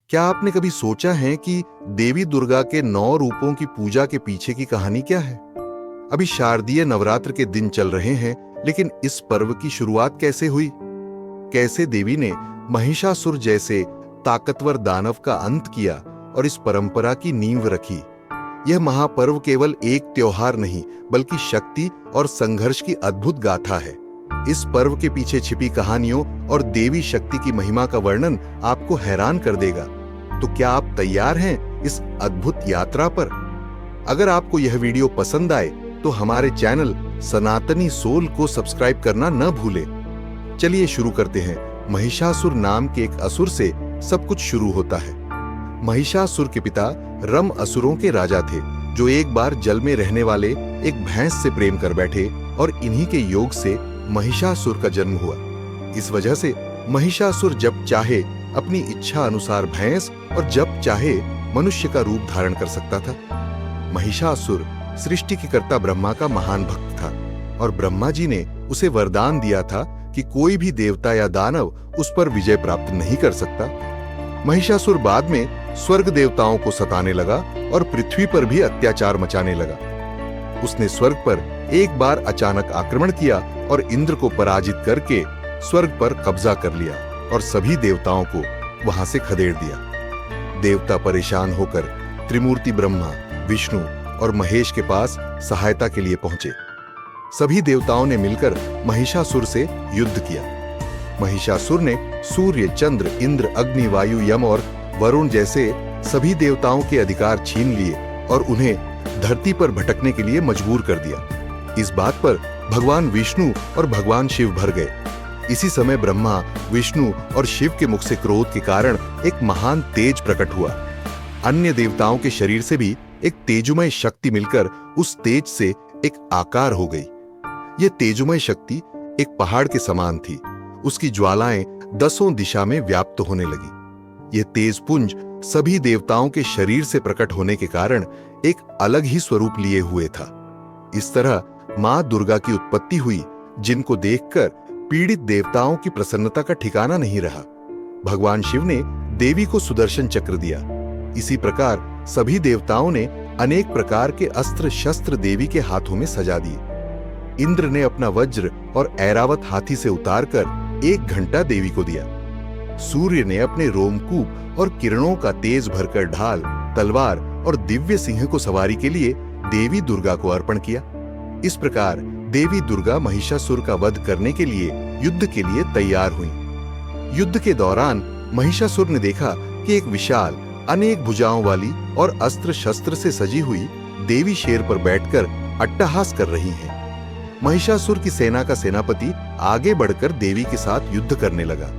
क्या आपने कभी सोचा है कि देवी दुर्गा के 9 रूपों की पूजा के पीछे की कहानी क्या है? अभी शारदीय नवरात्र के दिन चल रहे हैं, लेकिन इस पर्व की शुरुआत कैसे हुई? कैसे देवी ने महिषासुर जैसे ताकतवर दानव का अंत किया और इस परंपरा की नींव रखी? यह महापर्व केवल एक त्योहार नहीं, बल्कि शक्ति और संघर्ष की अद्भुत गाथा है। इस पर्व के पीछे छिपी कहानियों और देवी शक्ति की महिमा का वर्णन आपको हैरान कर देगा। तो क्या आप तैयार हैं इस अद्भुत यात्रा पर? अगर आपको यह वीडियो पसंद आए तो हमारे चैनल सनातनी सोल को सब्सक्राइब करना न भूलें। चलिए शुरू करते हैं। महिषासुर नाम के एक असुर से सब कुछ शुरू होता है। महिषासुर के पिता रम असुरों के राजा थे, जो एक बार जल में रहने वाले एक भैंस से प्रेम कर बैठे और इन्हीं के योग से महिषासुर का जन्म हुआ। इस वजह से महिषासुर जब चाहे अपनी इच्छा अनुसार भैंस और जब चाहे मनुष्य का रूप धारण कर सकता था। महिषासुर सृष्टि के कर्ता ब्रह्मा का महान भक्त था और ब्रह्मा जी ने उसे वरदान दिया था कि कोई भी देवता या दानव उस पर विजय प्राप्त नहीं कर सकता। महिषासुर बाद में स्वर्ग देवताओं को सताने लगा और पृथ्वी पर भी अत्याचार मचाने लगा। उसने स्वर्ग पर एक बार अचानक आक्रमण किया और इंद्र को पराजित करके स्वर्ग पर कब्जा कर लिया और सभी देवताओं को वहां से खदेड़ दिया। देवता परेशान होकर त्रिमूर्ति ब्रह्मा, विष्णु और महेश के पास सहायता के लिए पहुंचे। सभी देवताओं ने मिलकर महिषासुर से युद्ध किया। महिषासुर ने सूर्य, चंद्र, इंद्र, अग्नि, वायु, यम और वरुण जैसे सभी देवताओं के अधिकार छीन लिए और उन्हें धरती पर भटकने के लिए मजबूर कर दिया। इस बात पर भगवान विष्णु और भगवान शिव भर गए। इसी समय ब्रह्मा, विष्णु और शिव के मुख से क्रोध के कारण एक महान तेज प्रकट हुआ। अन्य देवताओं के शरीर से भी एक तेजोमय शक्ति मिलकर उस तेज से एक आकार हो गई। यह तेजोमय शक्ति एक पहाड़ के समान थी। उसकी ज्वालाएं 10 दिशा में व्याप्त होने लगी। यह तेज पुंज सभी देवताओं के शरीर से प्रकट होने के कारण एक अलग ही स्वरूप लिए हुए था। इस तरह मां दुर्गा की उत्पत्ति हुई, जिनको देखकर पीड़ित देवताओं की प्रसन्नता का ठिकाना नहीं रहा। भगवान शिव ने देवी को सुदर्शन चक्र दिया। इसी प्रकार सभी देवताओं ने अनेक प्रकार के अस्त्र शस्त्र देवी के हाथों में सजा दिए। इंद्र ने अपना वज्र और ऐरावत हाथी से उतारकर 1 घंटा देवी को दिया। सूर्य ने अपने रोमकूप और किरणों का तेज भरकर ढाल, तलवार और दिव्य सिंह को सवारी के लिए देवी दुर्गा को अर्पण किया। इस प्रकार देवी दुर्गा महिषासुर का वध करने के लिए युद्ध के लिए तैयार हुई। युद्ध के दौरान महिषासुर ने देखा कि एक विशाल, अनेक भुजाओं वाली और अस्त्र शस्त्र से सजी हुई देवी शेर पर बैठकर अट्टहास कर रही है। महिषासुर की सेना का सेनापति आगे बढ़कर देवी के साथ युद्ध करने लगा।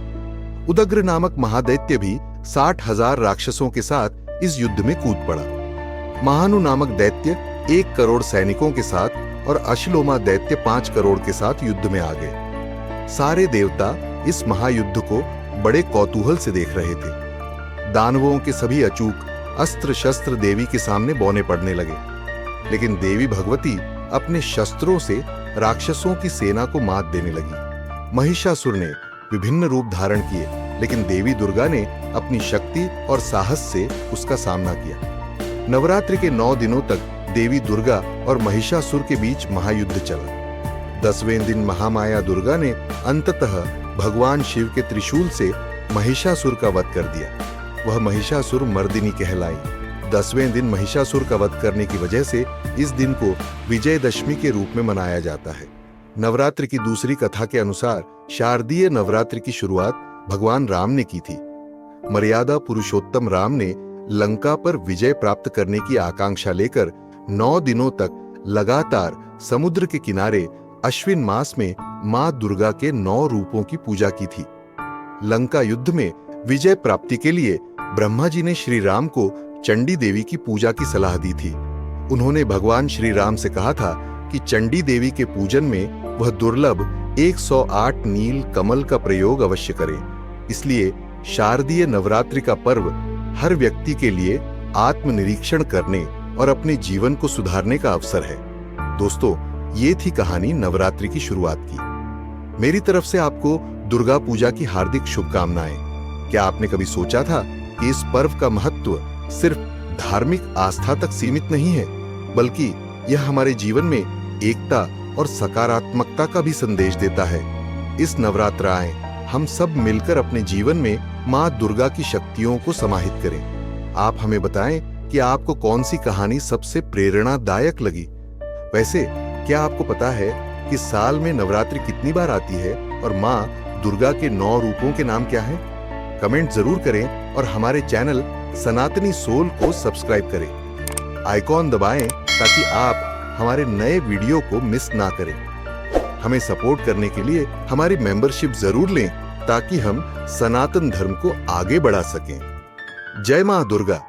उदग्र नामक महादैत्य भी 60,000 राक्षसों के साथ इस युद्ध में कूद पड़ा। महानु नामक दैत्य 1 करोड़ सैनिकों के साथ और अश्लोमा दैत्य 5 करोड़ के साथ युद्ध में आ गए। सारे देवता इस महायुद्ध को बड़े कौतूहल से देख रहे थे। दानवों के सभी अचूक अस्त्र शस्त्र देवी के सामने बौने पड़ने लगे, लेकिन देवी भगवती अपने शस्त्रों से राक्षसों की सेना को मात देने लगी। महिषासुर ने विभिन्न रूप धारण किए, लेकिन देवी दुर्गा ने अपनी शक्ति और साहस से उसका सामना किया। नवरात्रि के 9 दिनों तक देवी दुर्गा और महिषासुर के बीच महायुद्ध चला। 10वें दिन महामाया दुर्गा ने अंततः भगवान शिव के त्रिशूल से महिषासुर का वध कर दिया। वह महिषासुर मर्दिनी कहलाई। 10वें दिन महिषासुर का वध करने की वजह से इस दिन को विजयदशमी के रूप में मनाया जाता है। नवरात्रि की दूसरी कथा के अनुसार शारदीय नवरात्रि की शुरुआत भगवान राम ने की थी। मर्यादा पुरुषोत्तम राम ने लंका पर विजय प्राप्त करने की आकांक्षा लेकर 9 दिनों तक लगातार समुद्र के किनारे अश्विन मास में मां दुर्गा के 9 रूपों की पूजा की थी। लंका युद्ध में विजय प्राप्ति के लिए ब्रह्मा जी ने श्री राम को चंडी देवी की पूजा की सलाह दी थी। उन्होंने भगवान श्री राम से कहा था कि चंडी देवी के पूजन में वह दुर्लभ 108 नील कमल का प्रयोग अवश्य करें। इसलिए शारदीय नवरात्रि का पर्व हर व्यक्ति के लिए आत्मनिरीक्षण करने और अपने जीवन को सुधारने का अवसर है। दोस्तों, ये थी कहानी नवरात्रि की शुरुआत की। मेरी तरफ से आपको दुर्गा पूजा की हार्दिक शुभकामनाएं। क्या आपने कभी सोचा था कि इस पर्व का महत्व सिर्फ धार्मिक आस्था तक सीमित नहीं है, बल्कि यह हमारे जीवन में एकता और सकारात्मकता का भी संदेश देता है। इस नवरात्र आए हम सब मिलकर अपने जीवन में मां दुर्गा की शक्तियों को समाहित करें। आप हमें बताएं कि आपको कौन सी कहानी सबसे प्रेरणादायक लगी। वैसे क्या आपको पता है कि साल में नवरात्रि कितनी बार आती है और मां दुर्गा के 9 रूपों के नाम क्या हैं? कमेंट जरूर करें और हमारे चैनल सनातनी सोल को सब्सक्राइब करें। आइकॉन दबाएं ताकि आप हमारे नए वीडियो को मिस ना करें। हमें सपोर्ट करने के लिए हमारी मेंबरशिप जरूर लें ताकि हम सनातन धर्म को आगे बढ़ा सकें। जय मां दुर्गा।